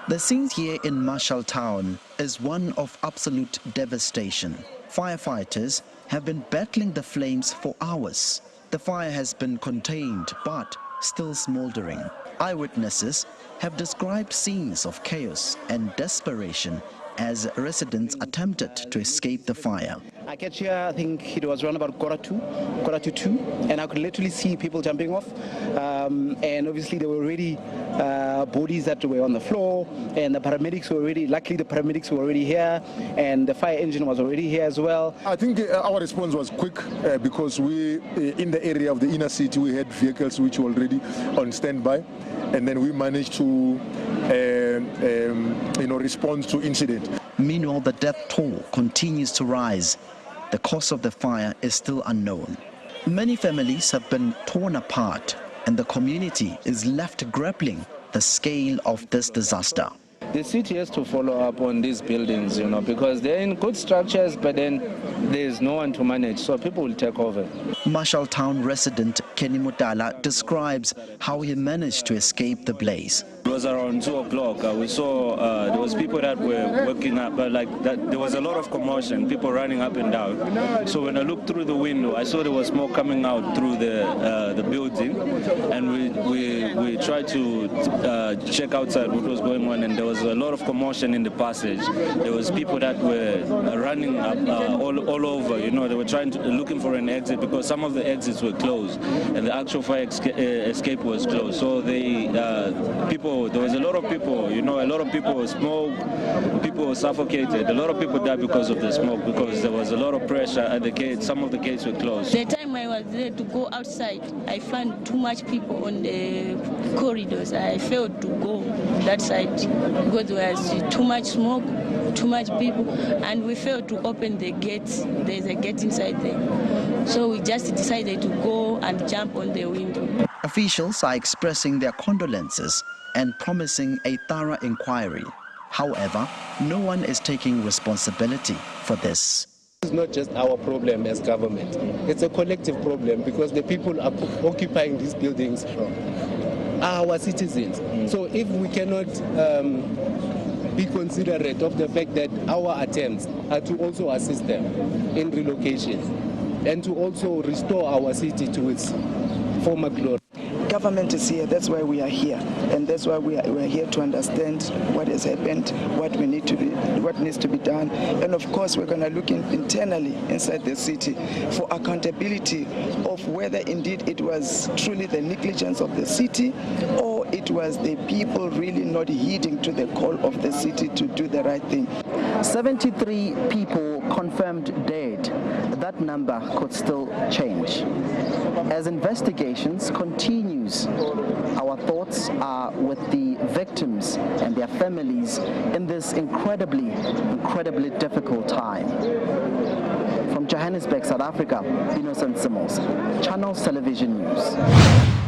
The scene here in Marshalltown is one of absolute devastation. Firefighters have been battling the flames for hours. The fire has been contained but still smoldering. Eyewitnesses have described scenes of chaos and desperation as residents attempted to escape the fire. I get here, I think it was around about quarter to two, and I could literally see people jumping off. And obviously there were already bodies that were on the floor, and the paramedics were already, luckily the paramedics were already here, and the fire engine was already here as well. I think our response was quick because we, in the area of the inner city, we had vehicles which were already on standby, and then we managed to respond to incident. Meanwhile, the death toll continues to rise. The cause of the fire is still unknown. Many families have been torn apart, and the community is left grappling the scale of this disaster. The city has to follow up on these buildings, because they're in good structures, but then there's no one to manage, so people will take over. Marshalltown resident Kenny Mutala describes how he managed to escape the blaze. It was around 2 o'clock. We saw there was people that were working up, but there was a lot of commotion, people running up and down. So when I looked through the window, I saw there was smoke coming out through the building, and we tried to check outside what was going on, and there was a lot of commotion in the passage. There was people that were running up all over. They were looking for an exit because some of the exits were closed, and the actual fire escape was closed. So there was a lot of people, a lot of people smoked, people were suffocated, a lot of people died because of the smoke, because there was a lot of pressure at the gates. Some of the gates were closed. The time I was there to go outside, I found too much people on the corridors. I failed to go that side because there was too much smoke, too much people, and we failed to open the gates. There's a gate inside there. So we just decided to go and jump on the window. Officials are expressing their condolences and promising a thorough inquiry. However, no one is taking responsibility for this. It's not just our problem as government. It's a collective problem because the people are occupying these buildings are our citizens. So if we cannot be considerate of the fact that our attempts are to also assist them in relocation and to also restore our city to its former glory. Government is here, that's why we are here, and that's why we are here to understand what has happened, what needs to be done, and of course we're going to look internally inside the city for accountability of whether indeed it was truly the negligence of the city or it was the people really not heeding to the call of the city to do the right thing. 73 people confirmed dead. That number could still change. As investigations continues, our thoughts are with the victims and their families in this incredibly difficult time. From Johannesburg, South Africa, Innocent Symons, Channels Television News.